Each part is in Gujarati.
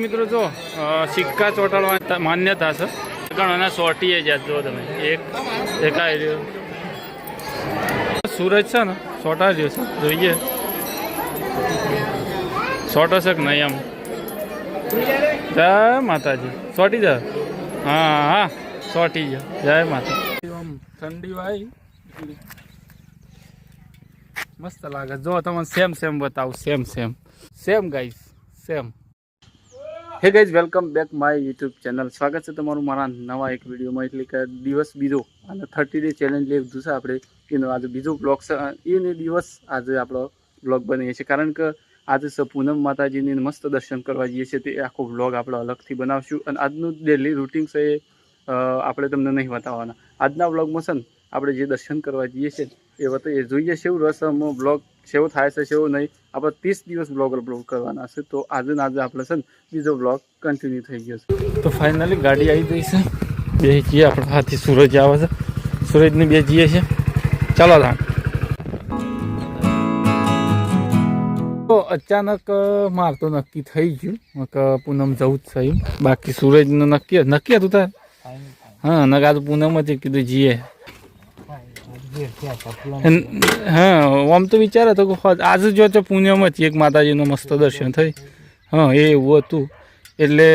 મિત્રો જો સિક્કા ચોંટાડવા માન્યતા છે ઘણા સોટી જ જો તમે એક આવી રહ્યો સૂરજ છે ને સોટા રહ્યો છે જોઈએ સોટો છે કે નહીં એમ જય માતાજી સોટી જા હા હા સોટી જા જય માતા આમ ઠંડી વાય મસ્ત લાગે જો તમને સેમ બતાવું same guys same hey guys welcome back my YouTube channel સ્વાગત છે તમારું મારા નવા એક વિડીયોમાં એટલે કે દિવસ બીજો અને 30 ડે ચેલેન્જ લીધું છે આપણે એનો આજે બીજો બ્લોગ છે એને દિવસ આજે આપણો બ્લોગ બનાવીએ છીએ કારણ કે આજે છે પૂનમ માતાજીની મસ્ત દર્શન કરવા જઈએ છીએ તે આખો બ્લોગ આપણે અલગથી બનાવશું અને આજનું ડેલી રૂટિન છે એ આપણે તમને નહીં બતાવવાના આજના બ્લોગમાં છે ને આપણે જે દર્શન કરવા જઈએ છીએ એ બતાવીએ જોઈએ સેવું રસમો બ્લોગ સેવો થાય છે સેવું નહીં આપણે 30 દિવસ બ્લોગ અપલોડ કરવાના છે તો આજે આપણે છે ને બીજો બ્લોગ કન્ટિન્યુ થઈ ગયો છે તો ફાઇનલી ગાડી આવી ગઈ છે બે જઈએ આપણે હાથી સૂરજ આવે છે સૂરજની બે જઈએ છે ચાલો રાખ તો અચાનક માર તો નક્કી થઈ ગયું કે પૂનમ જવું જ છે બાકી સૂરજનું નક્કી હતું તાર હા નકા તો પૂનમ જ કીધું જઈએ હા આમ તો વિચાર હતો કે આજે જો તો પૂનમ હતી એક માતાજીનું મસ્ત દર્શન થઈ હા એ એવું હતું એટલે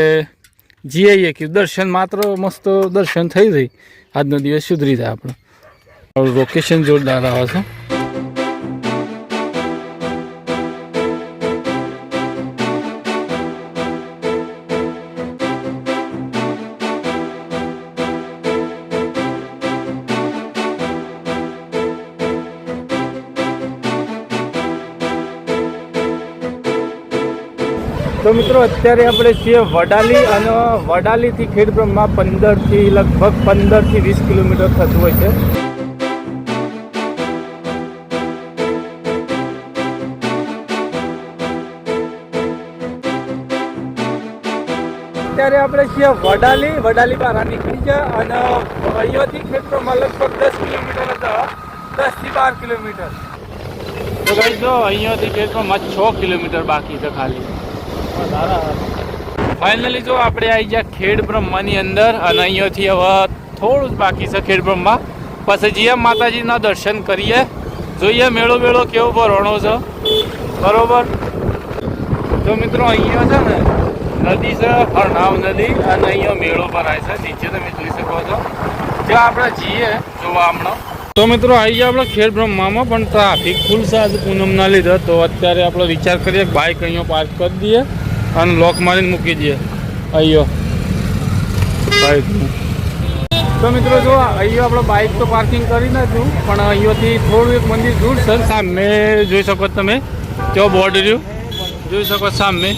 જઈએ કે દર્શન માત્ર મસ્ત દર્શન થઈ જાય આજનો દિવસ સુધરી જાય આપણો લોકેશન જોરદાર આવે છે તો મિત્રો અત્યારે આપણે છીએ વડાલી અને વડાલીથી ખેડબ્રહ્મા 15 થી લગભગ 15 થી 20 કિલોમીટર થતું હોય છે અત્યારે આપણે છીએ વડાલી બહાર નીકળી છે અને અહીંયાથી ખેડબ્રહ્મા લગભગ 10 કિલોમીટર હતા 10 થી 12 કિલોમીટર તો ભાઈ જો અહીંયાથી ખેડબ્રહ્મા 6 કિલોમીટર બાકી છે ખાલી ફાઇનલી જો આપણે આવી ગયા ખેડબ્રહ્માની અંદર અને અહીંયાથી હવે થોડું જ બાકી છે ખેડબ્રહ્મા પછી જઈએ માતાજીના દર્શન કરીએ જોઈએ મેળો કેવો ભરણો છે બરોબર તો મિત્રો અહીંયા છે ને નદી છે હરનાવ નદી અને અહીંયા મેળો ભરાય છે નીચે તમે જોઈ શકો છો જ્યાં આપણે જઈએ જોવા હમણાં તો મિત્રો આવી ગયા આપણે ખેડબ્રહ્મામાં પણ ટ્રાફિક ફૂલ છે આજે પૂનમના લીધે તો અત્યારે આપણે વિચાર કરીએ બાઇક અહીંયા પાર્ક કરી દઈએ અને લોક મારીને મૂકી દઈએ અહીંયા બાઇકનું તો મિત્રો જો અહીંયા આપણે બાઇક તો પાર્કિંગ કરી નાખ્યું પણ અહીંયાથી થોડું એક મંદિર દૂર છે સામે જોઈ શકો તમે ત્યાં બોર્ડ રહ્યું જોઈ શકો સામે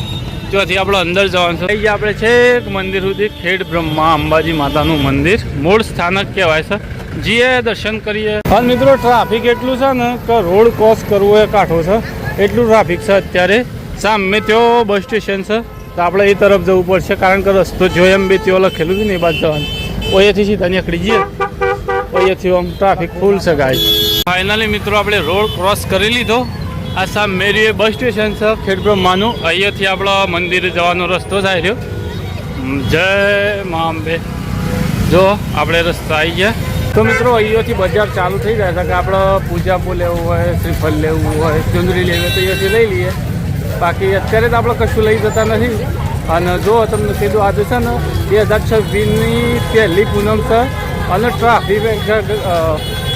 ત્યાંથી આપણે અંદર જવાનું છે અહીંયા આપણે છેક મંદિર સુધી ખેડબ્રહ્મા અંબાજી માતાનું મંદિર મૂળ સ્થાનક કહેવાય છે જીએ દર્શન કરીએ અને મિત્રો ટ્રાફિક એટલું છે ને કે રોડ ક્રોસ કરવો એ કાંઠો છે એટલું ટ્રાફિક છે અત્યારે સામે ત્યાં બસ સ્ટેશન છે તો આપણે એ તરફ જવું પડશે કારણ કે રસ્તો જોઈએ એમ બી ત્યાં લખેલું છે ને એ બાજુ જવાનું અહીંયાથી સીધા નીકળી જઈએ અહીંયાથી આમ ટ્રાફિક ફૂલ છે ગાય ફાઇનલી મિત્રો આપણે રોડ ક્રોસ કરી લીધો આ સામે બસ સ્ટેશન છે ખેડબ્રહ્માનું અહીંયાથી આપણા મંદિરે જવાનો રસ્તો થાય રહ્યો જય મા અંબે જો આપણે રસ્તા આવી ગયા તો મિત્રો અહીંયાથી બજાર ચાલુ થઈ જાય છે કે આપણે પૂજાપો લેવું હોય શ્રીફળ લેવું હોય ચુંદડી લેવી તો અહીંયાથી લઈ લઈએ બાકી અત્યારે તો આપણે કશું લઈ જતા નથી અને જો તમને કીધું આજે છે ને 2026ની પહેલી પૂનમ છે અને ટ્રાફિક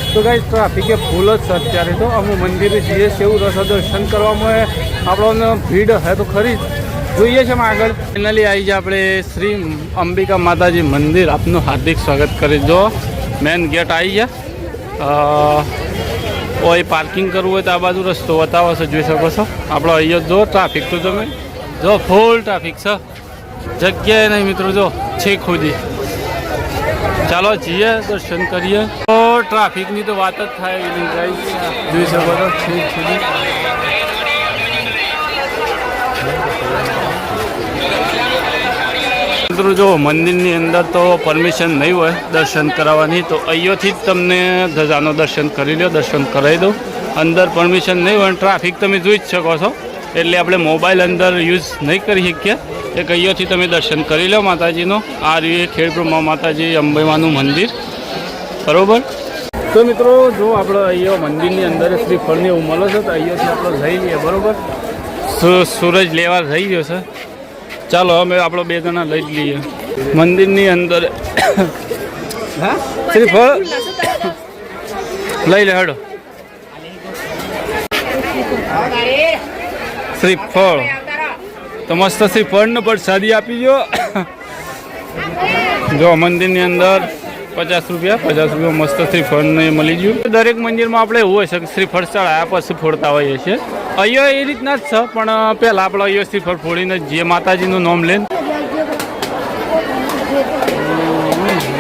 તો ગાઈસ ટ્રાફિક એ ફૂલ જ છે અત્યારે તો અમે મંદિરે જઈએ સેવું રસ દર્શન કરવામાં આપણને ભીડ હે તો ખરી જ જોઈએ છે આગળ ફાઇનલી આવી જાય આપણે શ્રી અંબિકા માતાજી મંદિર આપનું હાર્દિક સ્વાગત કરી દો મેન ગેટ આવી ગયા ઓય પાર્કિંગ કરવું હોય તો આ બાજુ રસ્તો બતાવો છો જોઈ શકો છો આપણો અહીંયા જો ટ્રાફિક તો તમે જો ફૂલ ટ્રાફિક છે જગ્યાએ નહીં મિત્રો જો છેક સુધી ચાલો જઈએ દર્શન કરીએ તો ટ્રાફિકની તો વાત જ થાય એવી નહીં જોઈ શકો છો છેક સુધી મિત્રો જો મંદિરની અંદર તો પરમિશન નહીં હોય દર્શન કરાવવાની તો અહીંયાથી જ તમને ધજાનો દર્શન કરી લો દર્શન કરાવી દો અંદર પરમિશન નહીં હોય ટ્રાફિક તમે જોઈ જ શકો છો એટલે આપણે મોબાઈલ અંદર યુઝ નહીં કરી શકીએ. એક અહીંયાથી તમે દર્શન કરી લો માતાજીનો. આ રહ્યું ખેડબ્રહ્મા માતાજી અંબેમાનું મંદિર, બરાબર. તો મિત્રો જો આપણે અહીંયા મંદિરની અંદર શ્રીફળની એવું મળે છે તો અહીંયાથી આપણે લઈ લઈએ, બરાબર. સૂરજ લેવા થઈ ગયો છે. ચાલો અમે આપણે 2 જણા લઈ જ લઈએ મંદિરની અંદર. શ્રીફળ લઈ લે હેડો. શ્રીફળ તો મસ્ત શ્રીફળનો પ્રસાદી આપી જો મંદિરની અંદર 50 રૂપિયા મસ્ત શ્રીફળને મળી ગયું. દરેક મંદિરમાં આપણે એવું હોય છે કે શ્રીફળ ચડાયા પછી ફોડતા હોઈએ છીએ. અહીંયા એ રીતના જ છે, પણ પહેલાં આપણે અહીંયા શ્રીફળ ફોડીને જે માતાજીનું નામ લઈને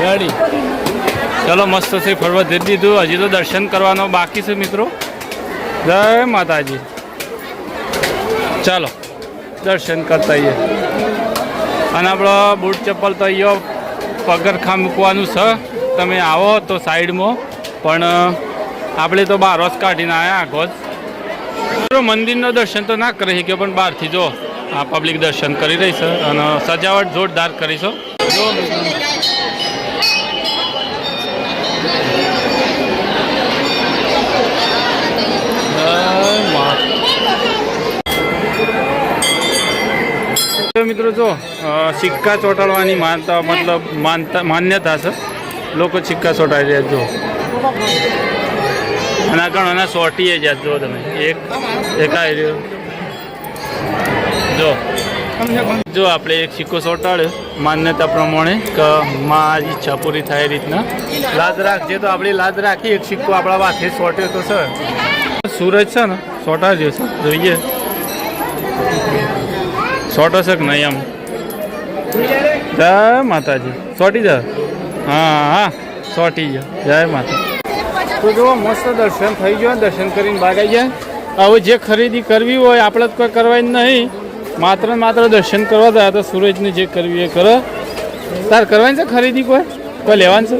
રેડી. ચલો મસ્ત શ્રીફળ વધી દીધું. હજી તો દર્શન કરવાનો બાકી છે મિત્રો. જય માતાજી. ચાલો દર્શન કરતા આવીએ. અને આપણો બૂટ ચપ્પલ તો અહીંયા પગરખા મૂકવાનું છે. તમે આવો તો સાઈડમાં, પણ આપણે તો બહાર જ કાઢીને આવ્યા આખો જ. મંદિરનું દર્શન તો ના કરી શક્યો, પણ બહારથી જો આ પબ્લિક દર્શન કરી રહી છે અને સજાવટ જોરદાર કરીશું. જો મિત્રો જો સિક્કા ચોંટાડવાની માન્યતા છે. લોકો સિક્કા ચોંટાડી રહ્યા જો. અને આ ઘણા સોટીએ જ જો તમે એક આવી રહ્યો જો આપણે એક સિક્કો ચોંટાડ્યો માન્યતા પ્રમાણે કે માં ઈચ્છા પૂરી થાય એ રીતના. લાજ રાખજે તો આપણી લાજ રાખી. એક સિક્કો આપણા માથે ચોંટ્યો તો સર સૂરજ છે ને ચોંટાડ્યો છે. જોઈએ ચોંટો છે કે નહીં એમ. જય માતાજી. ચોંટી જા. હા ચોંટી જા. જય માતા. તો જો મસ્ત દર્શન થઈ ગયો. દર્શન કરીને બહાર આવી જાય. હવે જે ખરીદી કરવી હોય આપણે તો કોઈ કરવાની નહીં, માત્ર દર્શન કરવા જાય. તો સૂરજને જે કરવી એ કરો. તાર કરવાની છે ખરીદી? કોઈ લેવાનું છે?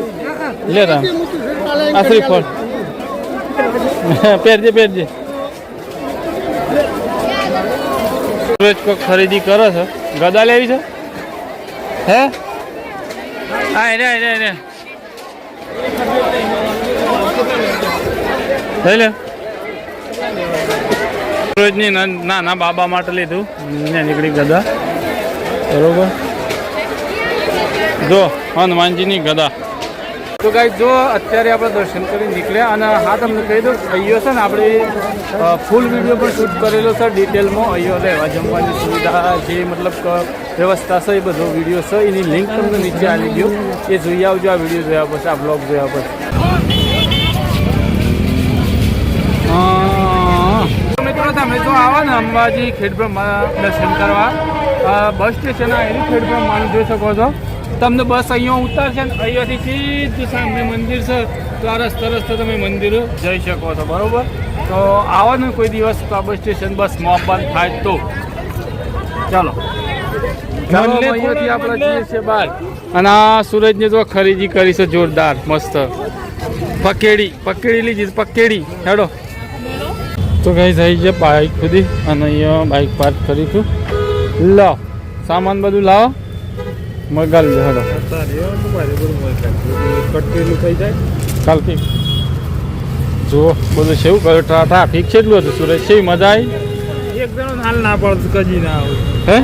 લે રામ આ શ્રીફળ પહેરજે. સૂરજ કોઈ ખરીદી કરે છે. ગદા લેવી છે? હે હા રે લઈ લે. સૂરજની નાના બાબા માટે લીધું ને નીકળી ગદા, બરોબર. જો હનુમાનજીની ગદા. તો ગાઈસ જો અત્યારે આપણે દર્શન કરીને નીકળ્યા. અને હા તમને કહી દઉં અહીંયા છે ને આપણે ફૂલ વિડીયો પણ શૂટ કરેલો છે ડિટેલમાં. અહીંયા રહેવા જમવાની સુવિધા જે મતલબ વ્યવસ્થા છે એ બધો વિડીયો છે. એની લિંક તમને નીચે આવી ગયો, એ જોઈ આવજો. આ વિડીયો જોયા પછી, આ બ્લોગ જોયા પછી. મિત્રો તમે જો આવો ને અંબાજી ખેડબ્રહ્મા દર્શન કરવા, બસ સ્ટેશન આવેલું ખેડબ્રહ્માનું જોઈ શકો છો. તમને બસ અહીંયા ઉતારશે ને અહીંયાથી સીધું સામે મંદિર છે. તો આ રસ્તે તમે મંદિર જઈ શકો છો, બરાબર. તો આવો ને કોઈ દિવસ તો આ બસ સ્ટેશન બસમાં બંધ થાય તો ચાલો અહીંયાથી આપણે જઈએ છીએ બહાર. અને આ સૂરજને તો ખરીદી કરી છે જોરદાર મસ્ત. પકેડી લીધી પકેડી. હેડો તો કઈ થઈ છે બાઇક સુધી. અને અહીંયા બાઇક પાર્ક કરીશું. લો સામાન બધું લાવો, મગાલ હેડો. કાલ કે જો બધું છે એવું કર્યું. ટ્રાફિક છે એટલું હતું. સુરત છે મજા આવી. એક જણો હાલ ના પડતું કજી ના આવે. હે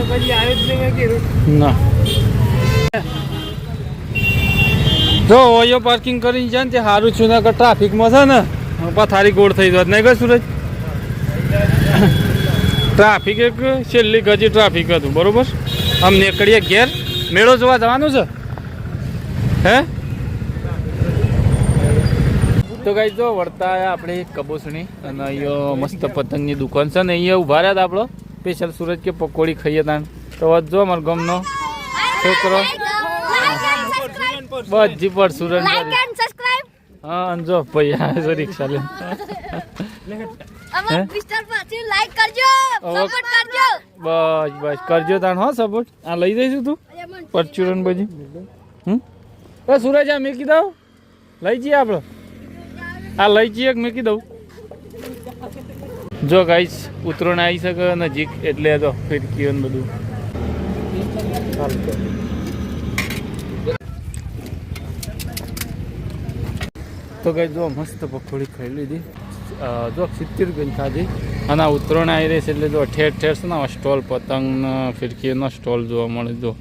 ના જો ઓયો પાર્કિંગ કરીને છે ને તે સારું છું. ના ટ્રાફિકમાં છે ને પથારી ગોળ થઈ જાય નહીં ગયો સુરજ. ટ્રાફિક એક છેલ્લી ગજી ટ્રાફિક હતું, બરોબર. આમ નીકળીએ ઘેર. મેળો જોવા જવાનું છે હે. તો ગાઈસ જો વળતા આવ્યા આપણે કબોસણી. અને અહીંયા મસ્ત પતંગની દુકાન છે ને અહીંયા ઉભા રહ્યા હતા આપણો સ્પેશિયલ સૂરજ કે પકોડી ખાઈએ તા. તો જો અમારો ગામનો છોકરો બધી પર સુરજ. હા જો ભાઈ રિક્ષા લે. બસ કરજો તાણ. હો સપોર્ટ. આ લઈ જઈશું તું પરચુરન બજી. સૂરજ આ મેકી દઉં. લઈ જઈએ આપણે. આ લઈ જઈએ મેકી દઉં. જો ગાઈસ ઉતરોણ આવી શકે નજીક એટલે તો ફિરકીઓ ને બધું. તો ગાઈસ જો મસ્ત પકોડી ખાઈ લીધી. જો 70 રૂપિયાની ખાધી. અને આ ઉતરોણ આવી રહી છે એટલે જો ઠેર ઠેર છે ને સ્ટોલ પતંગ ફિરકીનો સ્ટોલ જોવા મળે. જો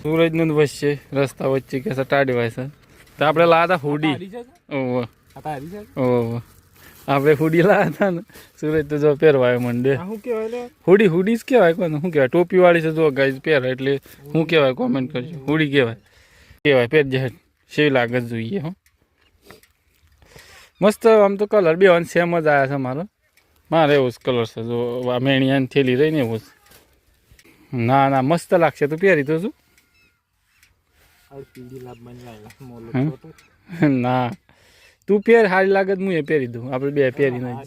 સૂરજનું વચ્ચે રસ્તા વચ્ચે કે ટાડી હોય છે. તો આપણે લાવ્યા હતા હુડી. ઓહો આપણે હુડી લાવ્યા હતા ને સૂરજ તો જો પહેરવાય મંડે. હુડી હુડી જ કહેવાય કોને શું કહેવાય? ટોપી વાળી છે જો ગાઈસ પહેરે એટલે શું કહેવાય કોમેન્ટ કરજો. હુડી કહેવાય પહેરજે સેવી લાગે જોઈએ. હો મસ્ત આમ તો કલર બે સેમ જ આવ્યા છે મારે એવો જ કલર છે. જો આ મેણિયાની થેલી રહીને એવું જ. ના મસ્ત લાગશે તું પહેરી તો શું. ના તું પહેર સારી લાગે હું એ પહેરી દઉં. આપણે બે પહેરી નહીં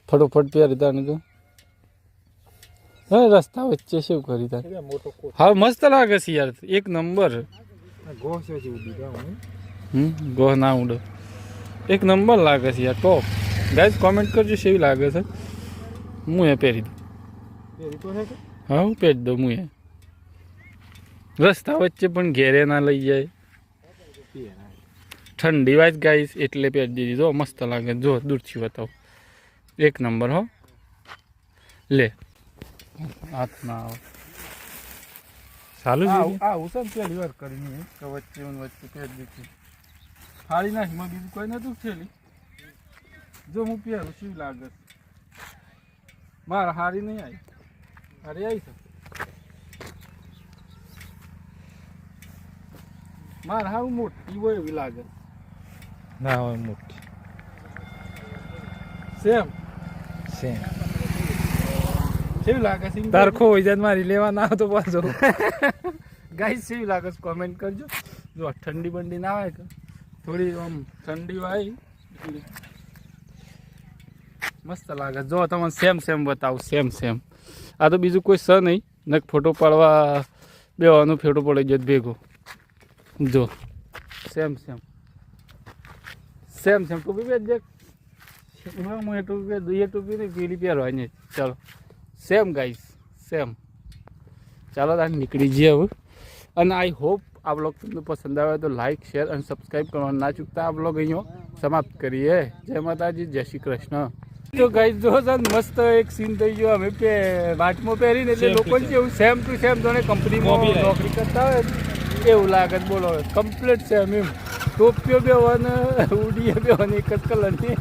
ફટોફટ પહેરી તાને તું. રસ્તા વચ્ચે શું કરી તાર. હા મસ્ત લાગે છે યાર એક નંબર. ગોહ ના ઉડે એક નંબર લાગે છે યાર ટોપ. ગાઈસ કોમેન્ટ કરજો કેવી લાગે છે. હું એ પહેરી દઉં. હા હું પહેરી દઉં. હું એ રસ્તા વચ્ચે પણ ઘેરે ના લઈ જાય. ઠંડી વાત ગાઈસ એટલે પહેરી દીધી. જો મસ્ત લાગે. જો દૂરથી બતાવો એક નંબર. હો લે હાથ ના આવે ચાલુ આવું છે ને પહેલી વાર કરીને તો વચ્ચે પહેરી દીધી. ફાળી નાખી બીજું કોઈ નતું થયેલી. જો હું પહેરું શું લાગે મારે હારી નહીં આવી. હારી આવી છે મારે હારું મોટી હોય એવી લાગે. ના હોય મોટી સેમ કેવી લાગે છે તરખો હોય જાય મારી લેવા ના તો પાછો. ગાઈસ કેવી લાગે છે કોમેન્ટ કરજો. જો ઠંડી બંડી ના આવે કે થોડી આમ ઠંડી આવી મસ્ત લાગે. જો તમને સેમ બતાવું સેમ. આ તો બીજું કોઈ સ નહીં ને ફોટો પાડવા બેવાનું ફોટો પડી જાય ભેગો. જો સેમ ટોપી પહેર દે. હું એ ટોપી પહેર ટોપી નહીં પેલી પહેરવાની. ચાલો સેમ ગાઈસ સેમ. ચાલો તાર નીકળી જઈએ હવે. અને આઈ હોપ આ બ્લોગ તમને પસંદ આવે તો લાઇક શેર અને સબસ્ક્રાઈબ કરવાનું ના ચૂકતા. આ બ્લોગ અહીંયા સમાપ્ત કરીએ. જય માતાજી જય શ્રી કૃષ્ણ. જો ગાઈસ જો મસ્ત એક સીન થઈ ગયો. અમે વાટમાં પહેરીને એટલે લોકોને કેવું સેમ ટુ સેમ જોને કંપનીમાં નોકરી કરતા હોય એવું લાગે. બોલો કમ્પ્લીટ સેમ એમ. ટોપીઓ બે હોય ને ઉડીએ બે હોય એક જ કલરની.